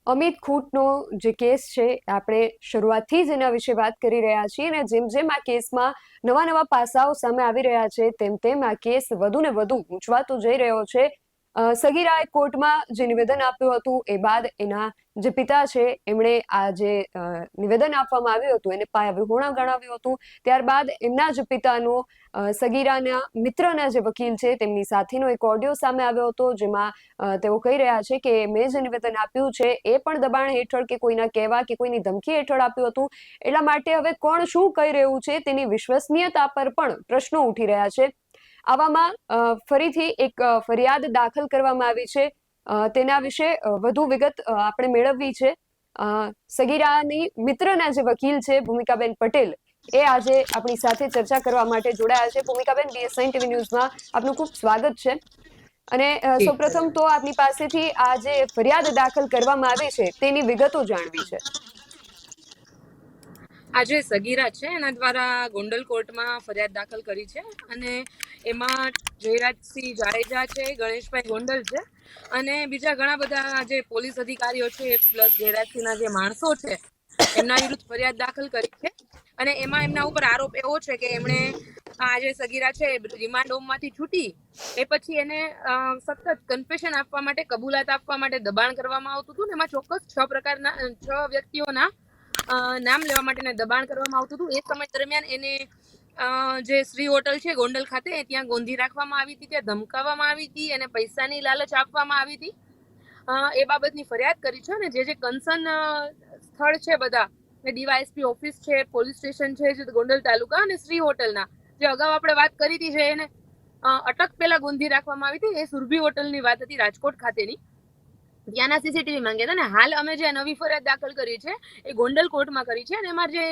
અમિત ખૂંટનો જે કેસ છે આપણે શરૂઆતથી જ એના વિશે વાત કરી રહ્યા છીએ અને જેમ જેમ આ કેસમાં નવા નવા પાસાઓ સામે આવી રહ્યા છે તેમ તેમ આ કેસ વધુ ને વધુ ગૂંચવાતો જઈ રહ્યો છે. સગીરાએ કોર્ટમાં જે નિવેદન આપ્યું હતું એ બાદ એના જે પિતા છે એમણે આ જે નિવેદન આપવામાં આવ્યું હતું એને પાયાવિહોણા ગણાવ્યું હતું. ત્યારબાદ એમના જ પિતાનો સગીરાના મિત્રના જે વકીલ છે તેમની સાથેનો એક ઓડિયો સામે આવ્યો હતો, જેમાં તેઓ કહી રહ્યા છે કે મેં જે નિવેદન આપ્યું છે એ પણ દબાણ હેઠળ કે કોઈના કહેવા કે કોઈની ધમકી હેઠળ આપ્યું હતું. એટલા માટે હવે કોણ શું કહી રહ્યું છે તેની વિશ્વસનીયતા પર પણ પ્રશ્નો ઉઠી રહ્યા છે. આવામાં ફરીથી એક ફરિયાદ દાખલ કરવામાં આવી છે. તેના વિશે વધુ વિગત આપણે મેળવવી છે. સગીરાની મિત્રના જે વકીલ છે ભૂમિકાબેન પટેલ એ આજે આપણી સાથે ચર્ચા કરવા માટે જોડાયા છે. ભૂમિકાબેન, BSN TV ન્યૂઝમાં આપનું ખૂબ સ્વાગત છે. અને સૌપ્રથમ તો આપની પાસેથી આ જે ફરિયાદ દાખલ કરવામાં આવી છે તેની વિગતો જાણવી છે. આજે સગીરા છે એના દ્વારા ગોંડલ કોર્ટમાં ફરિયાદ દાખલ કરી છે અને એમાં જયરાજસિંહ જાડેજા છે, ગણેશભાઈ ગોંડલ છે અને બીજા ઘણા બધા જે પોલીસ અધિકારીઓ છે પ્લસ જયરાજસિંહના જે માણસો છે એમના વિરુદ્ધ ફરિયાદ દાખલ કરી છે. અને એમાં એમના ઉપર આરોપ એવો છે કે એમણે આજે સગીરા છે રિમાન્ડ હોમમાંથી છૂટી એ પછી એને સતત કન્ફેશન આપવા માટે, કબૂલાત આપવા માટે દબાણ કરવામાં આવતું હતું. એમાં ચોક્કસ 6 વ્યક્તિઓના નામ લેવા માટે દબાણ કરવામાં આવતું હતું. એ સમય દરમિયાન એને જે શ્રી હોટલ છે ગોંડલ ખાતે ત્યાં ગોંધી રાખવામાં આવી હતી, ત્યાં ધમકાવવામાં આવી હતી, એને પૈસાની લાલચ આપવામાં આવી હતી. એ બાબતની ફરિયાદ કરી છે અને જે કન્સર્ન સ્થળ છે બધા ડીવાયએસપી ઓફિસ છે, પોલીસ સ્ટેશન છે જે ગોંડલ તાલુકા અને શ્રી હોટલના જે અગાઉ આપણે વાત કરી હતી છે એને અટક પહેલા ગોંધી રાખવામાં આવી હતી. એ સુરભી હોટલની વાત હતી રાજકોટ ખાતેની, ત્યાંના સીસીટીવી માંગ્યા હતા. અને હાલ અમે જે નવી ફરિયાદ દાખલ કરી છે એ ગોંડલ કોર્ટમાં કરી છે અને એમાં જે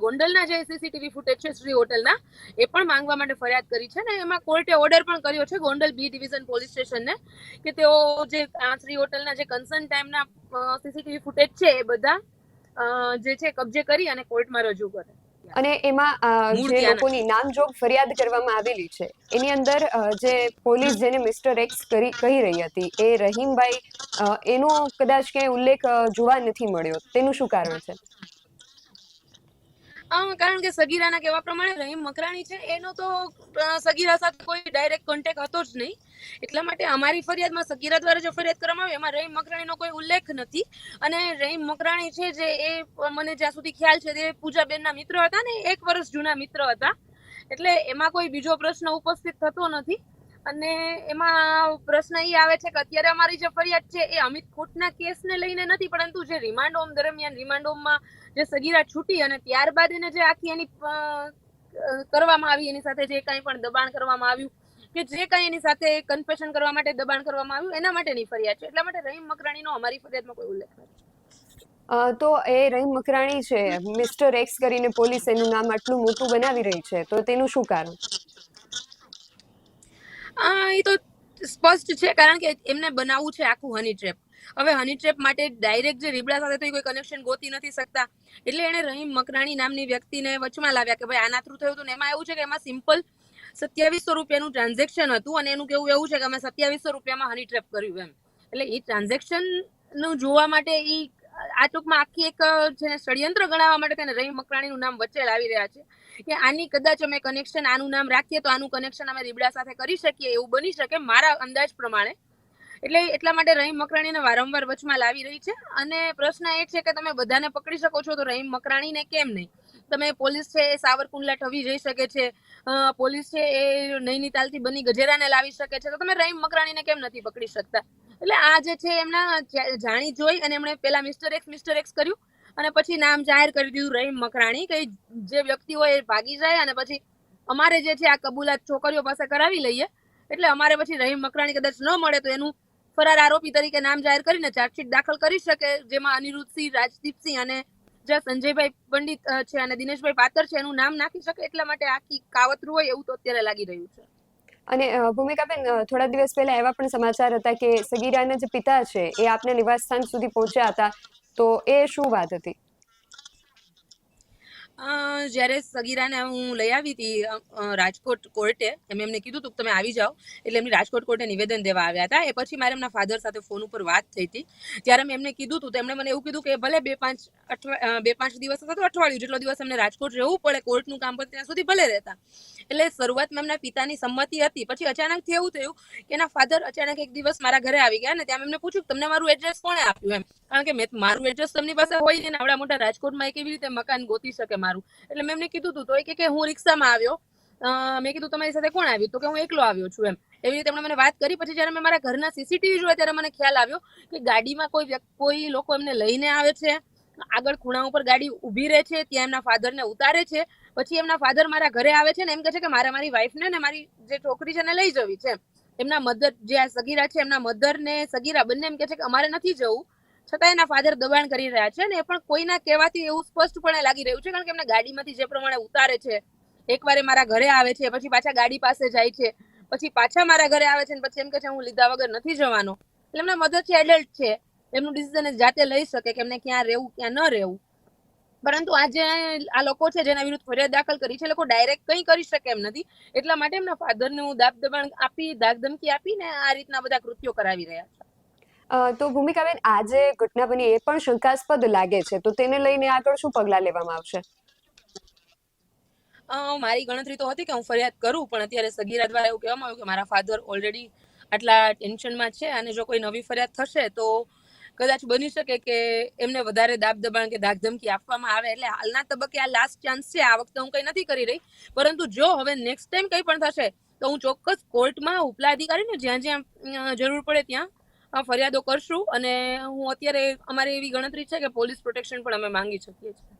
ગોંડલના જે સીસીટીવી ફૂટેજ છે શ્રી હોટલના એ પણ માંગવા માટે ફરિયાદ કરી છે. અને એમાં કોર્ટે ઓર્ડર પણ કર્યો છે ગોંડલ બી ડિવિઝન પોલીસ સ્ટેશનને કે તેઓ જે શ્રી હોટલના જે કન્સર્ન ટાઈમના સીસીટીવી ફૂટેજ છે એ બધા જે છે કબજે કરી અને કોર્ટમાં રજૂ કરે. અને એમાં જે લોકોની નામજોગ ફરિયાદ કરવામાં આવેલી છે એની અંદર જે પોલીસ જેને મિસ્ટર એક્સ કહી રહી હતી એ રહીમભાઈ, એનો કદાચ ક્યાંય ઉલ્લેખ જોવા નથી મળ્યો. તેનું શું કારણ છે? કારણ કે સગીરાના કહેવા પ્રમાણે રહીમ મકરાણી છે એનો તો સગીરા સાથે કોઈ ડાયરેક્ટ કોન્ટેક્ટ હતો જ નહીં. એટલા માટે અમારી ફરિયાદમાં સગીરા દ્વારા જે ફરિયાદ કરવામાં આવી એમાં રહીમ મકરાણીનો કોઈ ઉલ્લેખ નથી. અને રહીમ મકરાણી છે જે એ મને જ્યાં સુધી ખ્યાલ છે તે પૂજાબેનના મિત્ર હતા ને, 1 વર્ષ જૂના મિત્ર હતા. એટલે એમાં કોઈ બીજો પ્રશ્ન ઉપસ્થિત થતો નથી. અને એમાં પ્રશ્ન એ આવે છે કે અત્યારે અમારી જે ફરિયાદ છે એ અમિત ખૂંટના કેસને લઈને નથી, પરંતુ જે રિમાન્ડ હોમ દરમિયાન રિમાન્ડ હોમમાં જે સગીરા છૂટી અને ત્યારબાદ એને જે આખી એની કરવામાં આવી, એની સાથે જે કંઈ પણ દબાણ કરવામાં આવ્યું કે જે કંઈ એની સાથે કન્ફેશન કરવા માટે દબાણ કરવામાં આવ્યું એના માટેની ફરિયાદ છે. એટલા માટે રહીમ મકરાણીનો અમારી ફરિયાદમાં કોઈ ઉલ્લેખ નથી. તો એ રહીમ મકરાણી છે, મિસ્ટર એક્સ કરીને પોલીસ એનું નામ આટલું મોટું બનાવી રહી છે, તો તેનું શું કારણ? એ તો સ્પષ્ટ છે, કારણ કે એમને બનાવવું છે આખું હની ટ્રેપ. હવે હની ટ્રેપ માટે ડાયરેક્ટ જે રીબડા સાથે તો કોઈ કનેક્શન ગોતી નથી શકતા. એટલે એને રહીમ મકરાણી નામની વ્યક્તિને વચમાં લાવ્યા કે ભાઈ આના થ્રુ થયું હતું. ને એમાં એવું છે કે એમાં સિમ્પલ 2700 રૂપિયાનું ટ્રાન્ઝેક્શન હતું અને એનું કેવું એવું છે કે અમે 2700 રૂપિયામાં હની ટ્રેપ કર્યું એમ. એટલે એ ટ્રાન્ઝેક્શન નું જોવા માટે એ આ ટૂંકમાં આખી એક જેને ષડયંત્ર ગણાવવા માટે તેને રહીમ મકરાણીનું નામ વચ્ચે લાવી રહ્યા છે કે આની કદાચ અમે કનેક્શન આનું નામ રાખીએ તો આનું કનેક્શન અમે રીબડા સાથે કરી શકીએ, એવું બની શકે મારા અંદાજ પ્રમાણે. એટલે એટલા માટે રહીમ મકરાણીને વારંવાર વચમાં લાવી રહી છે. અને પ્રશ્ન એ છે કે તમે બધાને પકડી શકો છો તો રહીમ મકરાણીને કેમ નહીં? તમે પોલીસ છે એ સાવરકુંડલા ઠવી જઈ શકે છે, પોલીસ છે એ નૈનીતાલથી બની ગજેરાને લાવી શકે છે, તો તમે રહીમ મકરાણીને કેમ નથી પકડી શકતા? એટલે આ જે છે એમના જાણી જોઈ અને એમણે પેલા મિસ્ટર એક્સ કર્યું અને પછી નામ જાહેર કરી દીધું રહીમ મકરાણી કે જે વ્યક્તિ હોય એ ભાગી જાય અને પછી અમારે જે છે આ કબૂલાત છોકરીઓ પાસે કરાવી લઈએ. એટલે અમારે પછી રહીમ મકરાણી કદાચ ન મળે તો એનું ફરાર આરોપી તરીકે નામ જાહેર કરીને ચાર્જશીટ દાખલ કરી શકે, જેમાં અનિરુદ્ધસિંહ, રાજદીપસિંહ અને જે સંજયભાઈ પંડિત છે અને દિનેશભાઈ પાતર છે એનું નામ નાખી શકે. એટલા માટે આખી કાવતરું હોય એવું તો અત્યારે લાગી રહ્યું છે. અને ભૂમિકાબેન, થોડા દિવસ પહેલા એવા પણ સમાચાર હતા કે સગીરાના જે પિતા છે એ આપના નિવાસસ્થાન સુધી પહોંચ્યા હતા, તો એ શું વાત હતી? જ્યારે સગીરાને હું લઈ આવી હતી રાજકોટ કોર્ટે, એમને કીધું હતું કે તમે આવી જાઓ, એટલે એમની રાજકોટ કોર્ટે નિવેદન દેવા આવ્યા હતા. એ પછી મારે એમના ફાધર સાથે ફોન ઉપર વાત થઈ હતી. ત્યારે મેં એમને કીધું હતું, તેમણે મને એવું કીધું કે ભલે 2-5 દિવસ અથવા તો અઠવાડિયું જેટલો દિવસ એમને રાજકોટ રહેવું પડે, કોર્ટનું કામ પતે ત્યાં સુધી ભલે રહેતા. એટલે શરૂઆતમાં એમના પિતાની સંમતિ હતી. પછી અચાનકથી એવું થયું કે એના ફાધર અચાનક એક દિવસ મારા ઘરે આવી ગયા, ને ત્યાં એમને પૂછ્યું કે તમને મારું એડ્રેસ કોણે આપ્યું એમ, કારણ કે મારું એડ્રેસ તેમની પાસે હોય ને, આવડા મોટા રાજકોટમાં કેવી રીતે મકાન ગોતી શકે મારું. એટલે મેં એમને કીધું હતું, તો એ કે હું રિક્ષામાં આવ્યો. મેં કીધું તમારી સાથે કોણ આવ્યું, તો કે હું એકલો આવ્યો છું એમ. એવી રીતે એમણે મને વાત કરી. પછી જ્યારે મેં મારા ઘરના સીસીટીવી જોયા ત્યારે મને ખ્યાલ આવ્યો કે ગાડીમાં કોઈ લોકો એમને લઈને આવે છે, આગળ ખૂણા ઉપર ગાડી ઊભી રહે છે, ત્યાં એમના ફાધરને ઉતારે છે. પછી એમના ફાધર મારા ઘરે આવે છે ને એમ કહે છે કે મારે મારી વાઈફને ને મારી જે છોકરી છે એને લઈ જવી છે. એમના મધર, જે આ સગીરા છે, એમના મધર ને સગીરા બંને એમ કહે છે કે અમારે નથી જવું, છતાં એના ફાધર દબાણ કરી રહ્યા છે. ને એ પણ કોઈના કહેવાથી એવું સ્પષ્ટપણે લાગી રહ્યું છે, કારણ કે એમને ગાડીમાંથી જે પ્રમાણે ઉતારે છે, એકવાર મારા ઘરે આવે છે, પછી પાછા ગાડી પાસે જાય છે, પછી પાછા મારા ઘરે આવે છે, ને પછી એમ કહે છે હું લીધા વગર નથી જવાનો. એટલે એમના મધર છે, એડલ્ટ છે, એમનું ડિસિઝન જાતે લઈ શકે કે એમને ક્યાં રહેવું ક્યાં ન રહેવું. પરંતુ આજે આ લોકો છે જેના વિરુદ્ધ ફરિયાદ દાખલ કરી છે, એ લોકો ડાયરેક્ટ કંઈ કરી શકે એમ નથી. એટલા માટે એમના ફાધરને હું દબાણ આપી, ધાકધમકી આપીને આ રીતના બધા કૃત્યો કરાવી રહ્યા છે. તો ભૂમિકાબેન, આ જે ઘટના બની એ પણ શંકાસ્પદ લાગે છે, તો તેને લઈને આગળ શું પગલાં લેવામાં આવશે? મારી ગણતરી તો હતી કે હું ફરિયાદ કરું, પણ અત્યારે સગીરા દ્વારા એવું કહેવામાં આવ્યું કે મારા ફાધર ઓલરેડી આટલા ટેન્શનમાં છે, અને જો કોઈ નવી ફરિયાદ થશે તો કદાચ બની શકે કે એમને વધારે દબાણ કે ધાકધમકી આપવામાં આવે. એટલે હાલના તબક્કે આ લાસ્ટ ચાન્સ છે. આ વખતે હું કંઈ નથી કરી રહી, પરંતુ જો હવે નેક્સ્ટ ટાઈમ કંઈ પણ થશે તો હું ચોક્કસ કોર્ટમાં ઉપલા અધિકારીને જ્યાં જ્યાં જરૂર પડે ત્યાં ફરિયાદો કરશું. અને હું અત્યારે અમારી એવી ગણતરી છે કે પોલીસ પ્રોટેક્શન પણ અમે માંગી શકીએ છીએ.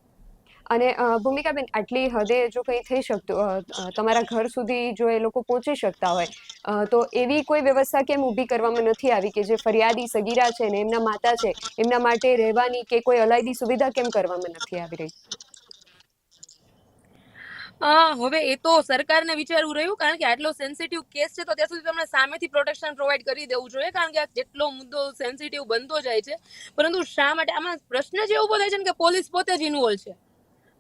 અને ભૂમિકાબેન, આટલી હદે જો કંઈ થઈ શકતું, તમારા ઘર સુધી જો એ લોકો પહોંચી શકતા હોય, તો એવી કોઈ વ્યવસ્થા કેમ ઊભી કરવામાં નથી આવી કે જે ફરિયાદી સગીરા છે ને એમના માતા છે એમના માટે રહેવાની કે કોઈ અલાયદી સુવિધા કેમ કરવામાં નથી આવી રહી? હવે એ તો સરકારને વિચારવું રહ્યું, કારણ કે આટલો સેન્સિટિવ કેસ છે, તો ત્યાં સુધી તમને સામેથી પ્રોટેક્શન પ્રોવાઈડ કરી દેવું જોઈએ, કારણ કે આ જેટલો મુદ્દો સેન્સિટિવ બનતો જાય છે. પરંતુ શા માટે આમાં પ્રશ્ન જ એવો થાય છે ને કે પોલીસ પોતે જ ઇન્વોલ્વ છે.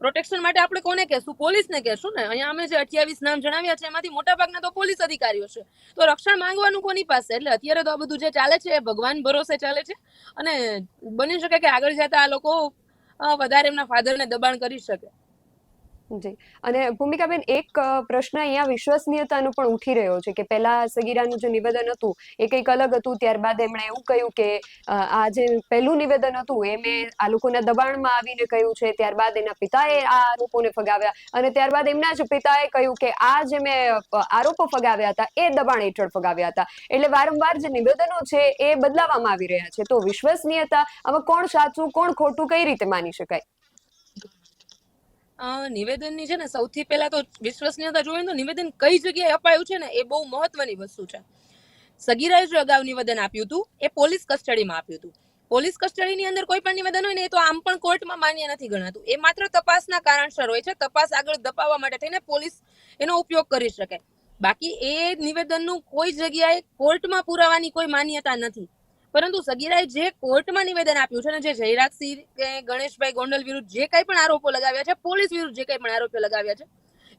પ્રોટેક્શન માટે આપણે કોને કહેશું? પોલીસને કહેશું ને. અહીંયા અમે જે 28 નામ જણાવ્યા છે એમાંથી મોટાભાગના તો પોલીસ અધિકારીઓ છે, તો રક્ષણ માંગવાનું કોની પાસે? એટલે અત્યારે તો આ બધું જે ચાલે છે એ ભગવાન ભરોસે ચાલે છે, અને બની શકે કે આગળ જતા આ લોકો વધારે એમના ફાધરને દબાણ કરી શકે. જી. અને ભૂમિકાબેન, એક પ્રશ્ન અહીંયા વિશ્વસનીયતાનો પણ ઉઠી રહ્યો છે કે પહેલા સગીરાનું જે નિવેદન હતું એ કંઈક અલગ હતું, ત્યારબાદ એમણે એવું કહ્યું કે આ જે પહેલું નિવેદન હતું એ મેં આ લોકોના દબાણમાં આવીને કહ્યું છે, ત્યારબાદ એના પિતાએ આ આરોપોને ફગાવ્યા, અને ત્યારબાદ એમના જ પિતાએ કહ્યું કે આ જે મેં આરોપો ફગાવ્યા હતા એ દબાણ હેઠળ ફગાવ્યા હતા. એટલે વારંવાર જે નિવેદનો છે એ બદલાવામાં આવી રહ્યા છે. તો વિશ્વસનીયતા, આમાં કોણ સાચું કોણ ખોટું કઈ રીતે માની શકાય? નિવેદનની છે ને, સૌથી પહેલા તો વિશ્વસનીયતા જોઈએ તો નિવેદન કઈ જગ્યાએ અપાયું છે ને એ બહુ મહત્વની વસ્તુ છે. સગીરાએ જો અગાઉ નિવેદન આપ્યું હતું એ પોલીસ કસ્ટડીમાં આપ્યું હતું. પોલીસ કસ્ટડીની અંદર કોઈ પણ નિવેદન હોય ને એ તો આમ પણ કોર્ટમાં માન્ય નથી ગણાતું. એ માત્ર તપાસના કારણસર હોય છે. તપાસ આગળ ધપાવવા માટે થઈને પોલીસ એનો ઉપયોગ કરી શકે. બાકી એ નિવેદનનું કોઈ જગ્યાએ કોર્ટમાં પુરાવાની કોઈ માન્યતા નથી. પરંતુ સગીરાએ જે કોર્ટમાં નિવેદન આપ્યું છે ને, જે જયરાજસિંહ કે ગણેશભાઈ ગોંડલ વિરુદ્ધ જે કંઈ પણ આરોપો લગાવ્યા છે, પોલીસ વિરુદ્ધ જે કંઈ પણ આરોપો લગાવ્યા છે,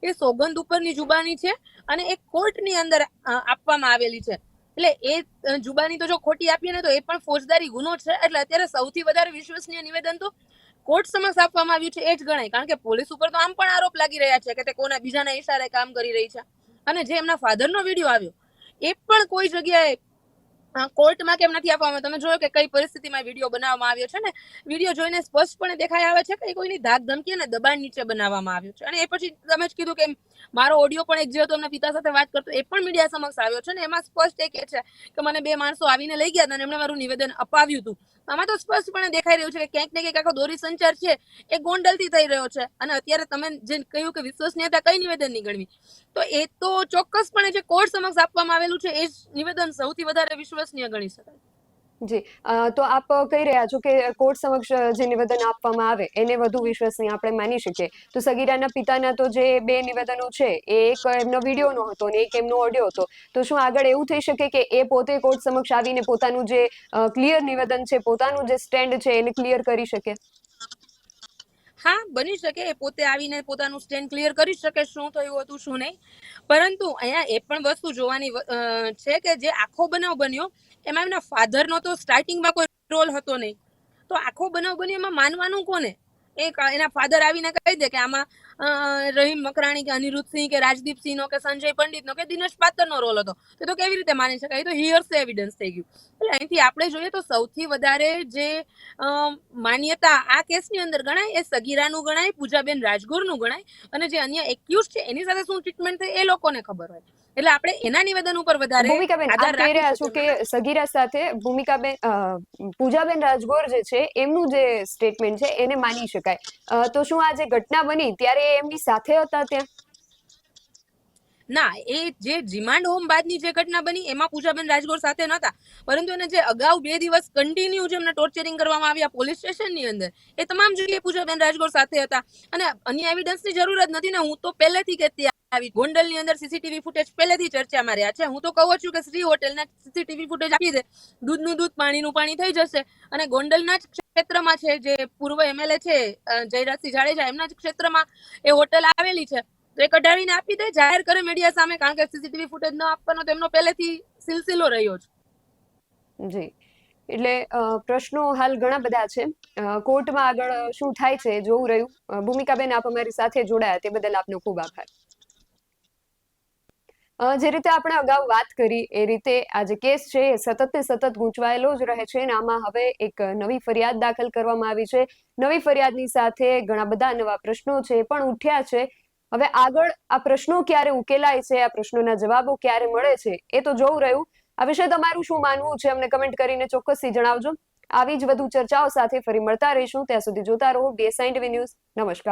એ સોગંદ ઉપરની જુબાની છે, અને એ કોર્ટની અંદર આપવામાં આવેલી છે. એટલે એ જુબાની તો જો ખોટી આપીએ ને તો એ પણ ફોજદારી ગુનો છે. એટલે અત્યારે સૌથી વધારે વિશ્વસનીય નિવેદન તો કોર્ટ સમક્ષ આપવામાં આવ્યું છે એ જ ગણાય, કારણ કે પોલીસ ઉપર તો આમ પણ આરોપ લાગી રહ્યા છે કે તે કોના બીજાના ઈશારે કામ કરી રહી છે. અને જે એમના ફાધરનો વિડીયો આવ્યો એ પણ કોઈ જગ્યાએ કોર્ટમાં કેમ નથી આપવામાં? તમે જોયો કે કઈ પરિસ્થિતિમાં વિડીયો બનાવવામાં આવ્યો છે ને. વિડીયો જોઈને સ્પષ્ટપણે દેખાઈ આવે છે કે કોઈની ધાક ધમકી અને દબાણ નીચે બનાવવામાં આવ્યો છે. અને એ પછી તમે જ કીધું કે મારો ઓડિયો પણ એક જે હતો એમના પિતા સાથે વાત કરતો, એ પણ મીડિયા સમક્ષ આવ્યો છે, ને એમાં સ્પષ્ટ એ કહે છે કે મને 2 માણસો આવીને લઈ ગયા હતા અને એમણે મારું નિવેદન અપાવ્યું હતું. આમાં તો સ્પષ્ટપણે દેખાઈ રહ્યું છે કે ક્યાંક ને ક્યાંક આખો દોરી સંચાર છે એ ગોંડલથી થઈ રહ્યો છે. અને અત્યારે તમે જે કહ્યું કે વિશ્વસનીયતા કઈ નિવેદનની ગણવી, તો એ તો ચોક્કસપણે જે કોર્ટ સમક્ષ આપવામાં આવેલું છે એ જ નિવેદન સૌથી વધારે વિશ્વસનીય ગણી શકાય. જી. તો આપ કહી રહ્યા છો કે કોર્ટ સમક્ષ જે નિવેદન આપવામાં આવે એને વધુ વિશ્વસનીય આપણે માની શકીએ. તો સગીરાના પિતાના તો જે 2 નિવેદનો છે એ એક એમનો વિડીયોનો હતો અને એક એમનો ઓડિયો હતો. તો શું આગળ એવું થઈ શકે કે એ પોતે કોર્ટ સમક્ષ આવીને પોતાનું જે ક્લિયર નિવેદન છે, પોતાનું જે સ્ટેન્ડ છે એને ક્લિયર કરી શકે? હા, બની શકે એ પોતે આવીને પોતાનું સ્ટેન્ડ ક્લિયર કરી શકે શું થયું હતું શું નહીં, પરંતુ અહીંયા એ પણ વસ્તુ જોવાની છે કે જે આખો બનાવ બન્યો એમાં એમના ફાધરનો તો સ્ટાર્ટિંગમાં કોઈ રોલ હતો નહીં, તો આખો બનાવ બન્યો એમાં માનવાનું કોને? એના ફાધર આવીને કહી દે કે આમાં રહીમ મકરાણી કે અનિરુદ્ધસિંહ કે રાજદીપસિંહનો કે સંજય પંડિતનો કે દિનેશ પાત્રનો રોલ હતો, તો કેવી રીતે માની શકાય? તો હિયર્સ એવિડન્સ થઈ ગયું. એટલે અહીંથી આપણે જોઈએ તો સૌથી વધારે જે માન્યતા આ કેસની અંદર ગણાય એ સગીરાનું ગણાય, પૂજાબેન રાજગોરનું ગણાય, અને જે અન્ય એક્યુઝ છે એની સાથે શું ટ્રીટમેન્ટ થઈ એ લોકોને ખબર હોય. એટલે આપણે એના નિવેદન ઉપર વધારે ભૂમિકાબેન, આપ કહી રહ્યા છો કે સગીરા સાથે પૂજાબેન રાજગોર જે છે એમનું જે સ્ટેટમેન્ટ છે એને માની શકાય, તો શું આ જે ઘટના બની ત્યારે એમની સાથે હતા ત્યાં? ના, એ જે રિમાન્ડ હોમ બાદની જે ઘટના બની એમાં પૂજાબેન રાજગોર સાથે નહોતા, પરંતુ એને જે અગાઉ 2 દિવસ કન્ટિન્યુ જેમને ટોર્ચરિંગ કરવામાં આવ્યા પોલીસ સ્ટેશનની અંદર, એ તમામ જગ્યાએ પૂજાબેન રાજગોર સાથે હતા. અને અન્ય એવિડન્સની જરૂર જ નથી ને. હું તો પહેલેથી કહેતી આવી ગોંડલની અંદર સીસીટીવી ફૂટેજ પહેલેથી ચર્ચામાં રહ્યા છે. હું તો કહું છું કે શ્રી હોટેલના સીસીટીવી ફૂટેજ આપી દે, દૂધનું દૂધ પાણીનું પાણી થઈ જશે. અને ગોંડલના જ ક્ષેત્રમાં છે, જે પૂર્વ એમએલએ છે જયરાજસિંહ જાડેજા, એમના જ ક્ષેત્રમાં એ હોટેલ આવેલી છે, તો એ કઢાવીને આપી દે, જાહેર કરે મીડિયા સામે, કારણ કે સીસીટીવી ફૂટેજ ન આપવાનો તેમનો પહેલેથી સિલસિલો રહ્યો છે. જી, એટલે પ્રશ્નો હાલ ઘણા બધા છે. કોર્ટમાં આગળ શું થાય છે જોવું રહ્યું. ભૂમિકાબેન, આપ અમારી સાથે જોડાયા તે બદલ આપનો ખૂબ આભાર. જે રીતે આપણે અગાઉ વાત કરી એ રીતે આ જે કેસ છે એ સતત ને સતત ગૂંચવાયેલો જ રહે છે, અને આમાં હવે એક નવી ફરિયાદ દાખલ કરવામાં આવી છે. નવી ફરિયાદની સાથે ઘણા બધા નવા પ્રશ્નો છે પણ ઉઠ્યા છે. હવે આગળ આ પ્રશ્નો ક્યારે ઉકેલાય છે, આ પ્રશ્નોના જવાબો ક્યારે મળે છે, એ તો જોવું રહ્યું. આ વિશે તમારું શું માનવું છે અમને કમેન્ટ કરીને ચોક્કસથી જણાવજો. આવી જ વધુ ચર્ચાઓ સાથે ફરી મળતા રહીશું. ત્યાં સુધી જોતા રહો BSI ટીવી ન્યૂઝ. નમસ્કાર.